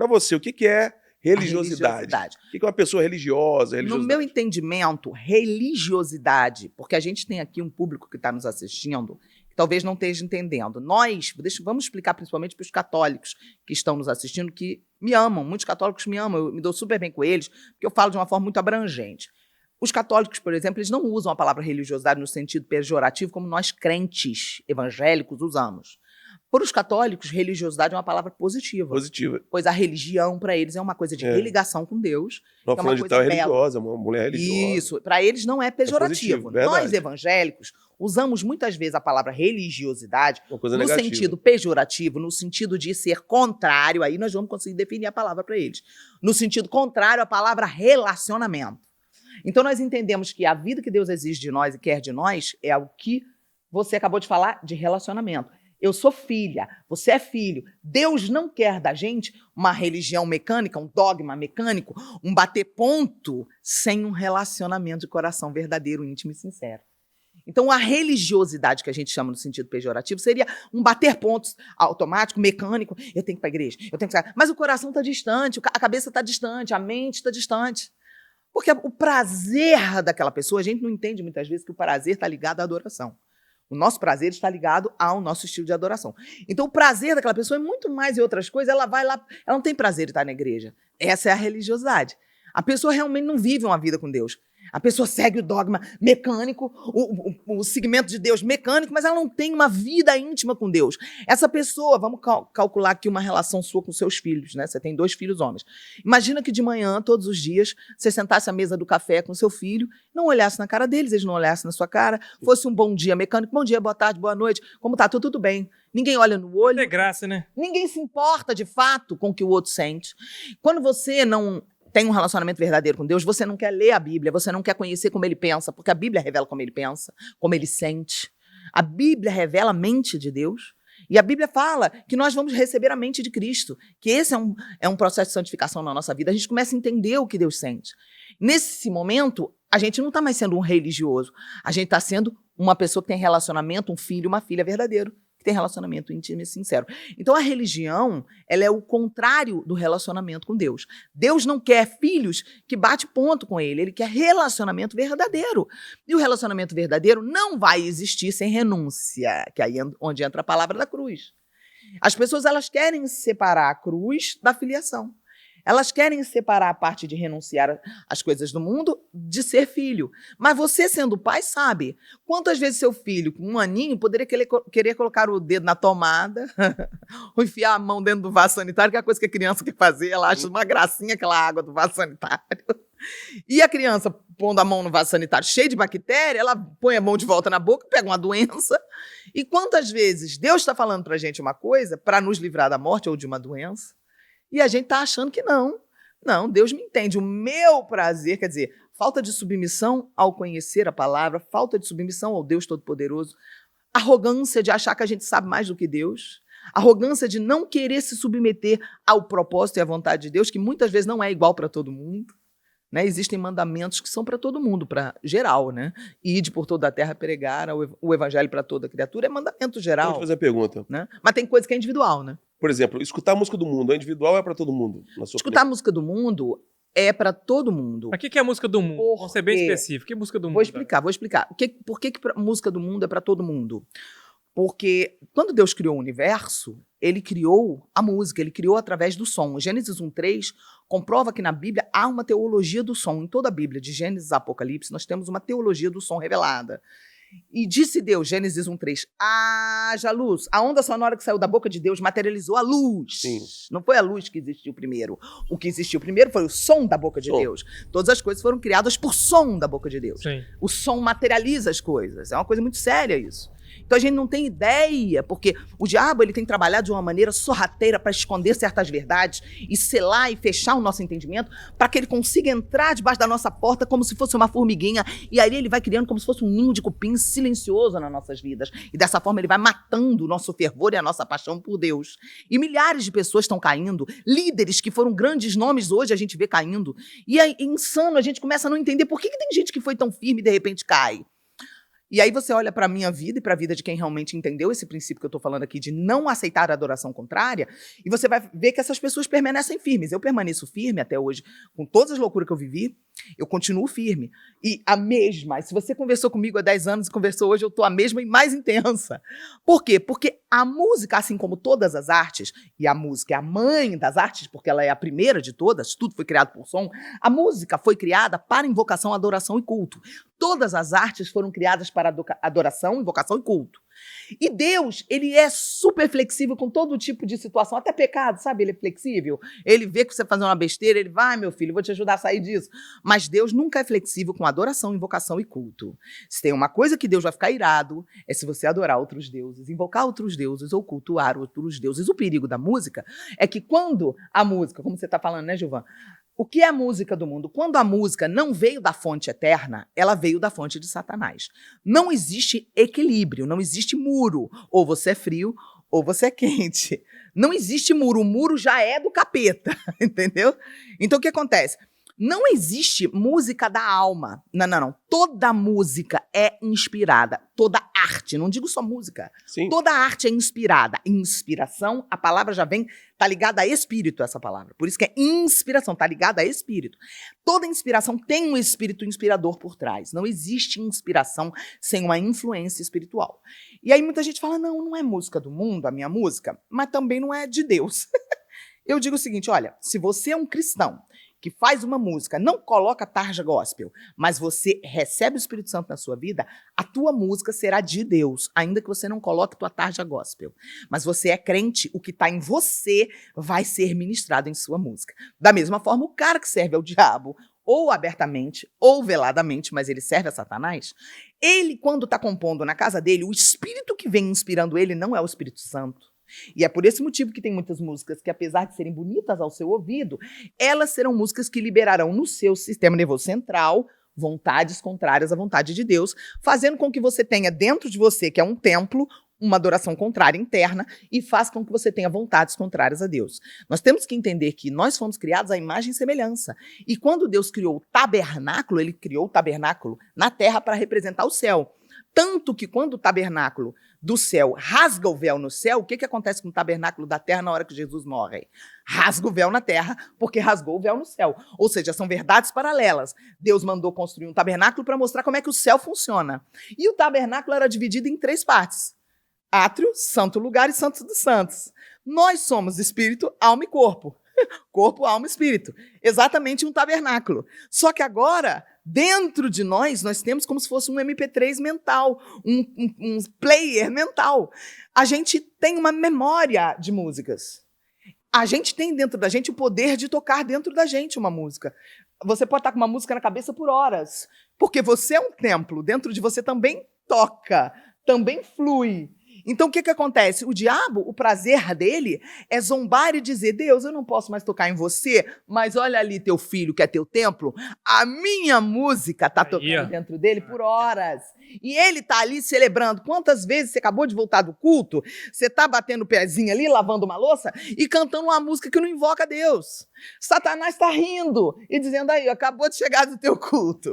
para você, o que é religiosidade? O que é uma pessoa religiosa? No meu entendimento, religiosidade, porque a gente tem aqui um público que está nos assistindo que talvez não esteja entendendo. Vamos explicar principalmente para os católicos que estão nos assistindo, que me amam, muitos católicos me amam, eu me dou super bem com eles, porque eu falo de uma forma muito abrangente. Os católicos, por exemplo, eles não usam a palavra religiosidade no sentido pejorativo como nós crentes evangélicos usamos. Para os católicos, religiosidade é uma palavra positiva. Pois a religião, para eles, é uma coisa de religação com Deus. Uma fulana de tal é religiosa, uma mulher religiosa. Isso, para eles não é pejorativo. Nós, evangélicos, usamos muitas vezes a palavra religiosidade no sentido pejorativo, no sentido de ser contrário, aí nós vamos conseguir definir a palavra para eles. No sentido contrário à palavra relacionamento. Então nós entendemos que a vida que Deus exige de nós e quer de nós é o que você acabou de falar de relacionamento. Eu sou filha, você é filho. Deus não quer da gente uma religião mecânica, um dogma mecânico, um bater ponto sem um relacionamento de coração verdadeiro, íntimo e sincero. Então, a religiosidade que a gente chama no sentido pejorativo seria um bater pontos automático, mecânico. Eu tenho que ir para a igreja, eu tenho que... Mas o coração está distante, a cabeça está distante, a mente está distante. Porque o prazer daquela pessoa, a gente não entende muitas vezes que o prazer está ligado à adoração. O nosso prazer está ligado ao nosso estilo de adoração. Então, o prazer daquela pessoa é muito mais em outras coisas. Ela vai lá, ela não tem prazer de estar na igreja. Essa é a religiosidade. A pessoa realmente não vive uma vida com Deus. A pessoa segue o dogma mecânico, o segmento de Deus mecânico, mas ela não tem uma vida íntima com Deus. Essa pessoa, vamos calcular aqui uma relação sua com seus filhos, né? Você tem 2 filhos homens. Imagina que de manhã, todos os dias, você sentasse à mesa do café com seu filho, não olhasse na cara deles, eles não olhassem na sua cara, fosse um bom dia mecânico, bom dia, boa tarde, boa noite, como tá? Tudo bem. Ninguém olha no olho. É graça, né? Ninguém se importa, de fato, com o que o outro sente. Quando você não tem um relacionamento verdadeiro com Deus, você não quer ler a Bíblia, você não quer conhecer como ele pensa, porque a Bíblia revela como ele pensa, como ele sente. A Bíblia revela a mente de Deus. E a Bíblia fala que nós vamos receber a mente de Cristo, que esse é um processo de santificação na nossa vida. A gente começa a entender o que Deus sente. Nesse momento, a gente não está mais sendo um religioso. A gente está sendo uma pessoa que tem relacionamento, um filho, uma filha verdadeiro, que tem relacionamento íntimo e sincero. Então, a religião, ela é o contrário do relacionamento com Deus. Deus não quer filhos que bate ponto com ele quer relacionamento verdadeiro. E o relacionamento verdadeiro não vai existir sem renúncia, que aí é onde entra a palavra da cruz. As pessoas, elas querem separar a cruz da filiação. Elas querem separar a parte de renunciar às coisas do mundo de ser filho. Mas você, sendo pai, sabe quantas vezes seu filho, com 1 aninho, poderia querer colocar o dedo na tomada, ou enfiar a mão dentro do vaso sanitário, que é a coisa que a criança quer fazer. Ela acha uma gracinha aquela água do vaso sanitário. E a criança, pondo a mão no vaso sanitário cheio de bactéria, ela põe a mão de volta na boca, pega uma doença. E quantas vezes Deus está falando para a gente uma coisa para nos livrar da morte ou de uma doença, e a gente está achando que não. Não, Deus me entende. O meu prazer, quer dizer, falta de submissão ao conhecer a palavra, falta de submissão ao Deus Todo-Poderoso, arrogância de achar que a gente sabe mais do que Deus, arrogância de não querer se submeter ao propósito e à vontade de Deus, que muitas vezes não é igual para todo mundo. Né? Existem mandamentos que são para todo mundo, para geral, né? Ide por toda a terra pregar o evangelho para toda criatura, é mandamento geral. Deixa eu fazer a pergunta. Né? Mas tem coisa que é individual, né? Por exemplo, escutar a música do mundo é individual ou é para todo mundo? Escutar a música do mundo é para todo mundo. Mas o que é a música do mundo? Vamos ser bem específico. Que é música do mundo? Vou explicar. Por que a música do mundo é para todo mundo? Porque quando Deus criou o universo, ele criou a música, ele criou através do som. Gênesis 1:3 comprova que na Bíblia há uma teologia do som. Em toda a Bíblia, de Gênesis a Apocalipse, nós temos uma teologia do som revelada. E disse Deus, Gênesis 1:3, haja luz. A onda sonora que saiu da boca de Deus materializou a luz. Sim. Não foi a luz que existiu primeiro. O que existiu primeiro foi o som da boca de Deus. Todas as coisas foram criadas por som da boca de Deus. Sim. O som materializa as coisas. É uma coisa muito séria isso. Então a gente não tem ideia, porque o diabo ele tem trabalhado de uma maneira sorrateira para esconder certas verdades e selar e fechar o nosso entendimento para que ele consiga entrar debaixo da nossa porta como se fosse uma formiguinha, e aí ele vai criando como se fosse um ninho de cupim silencioso nas nossas vidas. E dessa forma ele vai matando o nosso fervor e a nossa paixão por Deus. E milhares de pessoas estão caindo, líderes que foram grandes nomes hoje a gente vê caindo. E é insano, a gente começa a não entender por que tem gente que foi tão firme e de repente cai. E aí você olha para a minha vida e para a vida de quem realmente entendeu esse princípio que eu estou falando aqui, de não aceitar a adoração contrária, e você vai ver que essas pessoas permanecem firmes. Eu permaneço firme até hoje, com todas as loucuras que eu vivi, eu continuo firme. E a mesma, se você conversou comigo há 10 anos e conversou hoje, eu estou a mesma e mais intensa. Por quê? Porque a música, assim como todas as artes, e a música é a mãe das artes, porque ela é a primeira de todas, tudo foi criado por som, a música foi criada para invocação, adoração e culto. Todas as artes foram criadas para adoração, invocação e culto. E Deus, ele é super flexível com todo tipo de situação, até pecado, sabe? Ele é flexível. Ele vê que você fazendo uma besteira, ele vai, meu filho, vou te ajudar a sair disso. Mas Deus nunca é flexível com adoração, invocação e culto. Se tem uma coisa que Deus vai ficar irado, é se você adorar outros deuses, invocar outros deuses ou cultuar outros deuses. O perigo da música é que quando a música, como você está falando, né, Gilvan? O que é a música do mundo? Quando a música não veio da fonte eterna, ela veio da fonte de Satanás. Não existe equilíbrio, não existe muro. Ou você é frio, ou você é quente. Não existe muro, o muro já é do capeta, entendeu? Então o que acontece? Não existe música da alma. Não. Toda música é inspirada. Toda arte, não digo só música. Sim. Toda arte é inspirada. Inspiração, a palavra já vem, tá ligada a espírito, essa palavra. Por isso que é inspiração, tá ligada a espírito. Toda inspiração tem um espírito inspirador por trás. Não existe inspiração sem uma influência espiritual. E aí muita gente fala, não é música do mundo, a minha música, mas também não é de Deus. Eu digo o seguinte, olha, se você é um cristão que faz uma música, não coloca tarja gospel, mas você recebe o Espírito Santo na sua vida, a tua música será de Deus, ainda que você não coloque tua tarja gospel. Mas você é crente, o que está em você vai ser ministrado em sua música. Da mesma forma, o cara que serve ao diabo, ou abertamente, ou veladamente, mas ele serve a Satanás, ele, quando está compondo na casa dele, o Espírito que vem inspirando ele não é o Espírito Santo. E é por esse motivo que tem muitas músicas que, apesar de serem bonitas ao seu ouvido, elas serão músicas que liberarão no seu sistema nervoso central vontades contrárias à vontade de Deus, fazendo com que você tenha dentro de você, que é um templo, uma adoração contrária interna e faz com que você tenha vontades contrárias a Deus. Nós temos que entender que nós fomos criados à imagem e semelhança. E quando Deus criou o tabernáculo, ele criou o tabernáculo na terra para representar o céu. Tanto que quando o tabernáculo do céu rasga o véu no céu, o que acontece com o tabernáculo da terra na hora que Jesus morre? Rasga o véu na terra, porque rasgou o véu no céu. Ou seja, são verdades paralelas. Deus mandou construir um tabernáculo para mostrar como é que o céu funciona. E o tabernáculo era dividido em 3 partes. Átrio, santo lugar e santo dos santos. Nós somos espírito, alma e corpo. Corpo, alma e espírito. Exatamente um tabernáculo. Só que agora, dentro de nós temos como se fosse um MP3 mental, um player mental. A gente tem uma memória de músicas. A gente tem dentro da gente o poder de tocar dentro da gente uma música. Você pode estar com uma música na cabeça por horas, porque você é um templo. Dentro de você também toca, também flui. Então, o que acontece? O diabo, o prazer dele é zombar e dizer, Deus, eu não posso mais tocar em você, mas olha ali teu filho, que é teu templo, a minha música está tocando dentro dele por horas. E ele está ali celebrando. Quantas vezes você acabou de voltar do culto, você está batendo o pezinho ali, lavando uma louça e cantando uma música que não invoca Deus. Satanás está rindo e dizendo aí, acabou de chegar do teu culto.